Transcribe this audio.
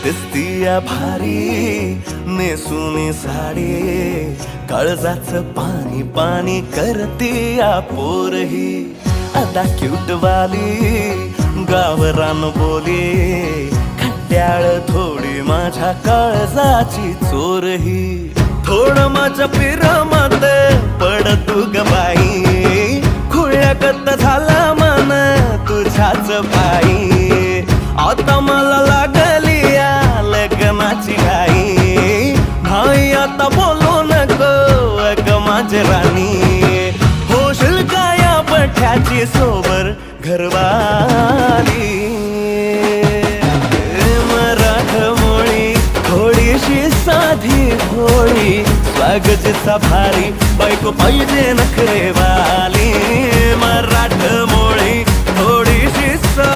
दिसतीया भारी नेसूनी साडी, काळजाचं पाणी पाणी करतीया पोरही. आता क्यूट वाली गावरान बोली, खट्याळ थोडी माझ्या काळजाची चोरही. थोडं माझ्या पिरामात पड तू ग बाई, खुळ्यागत झाला मन तुझ्याच पायी. आता मला लागली या लग्नाची घाई, भाई आता बोलू नको अग माझी राणी. होशील का या पठ्याची सोबर घरवाली. मराठमोळी थोडीशी साधी भोळी, स्वागताचा भारी बायको पाहिजे नखरेवाली. मराठमोळी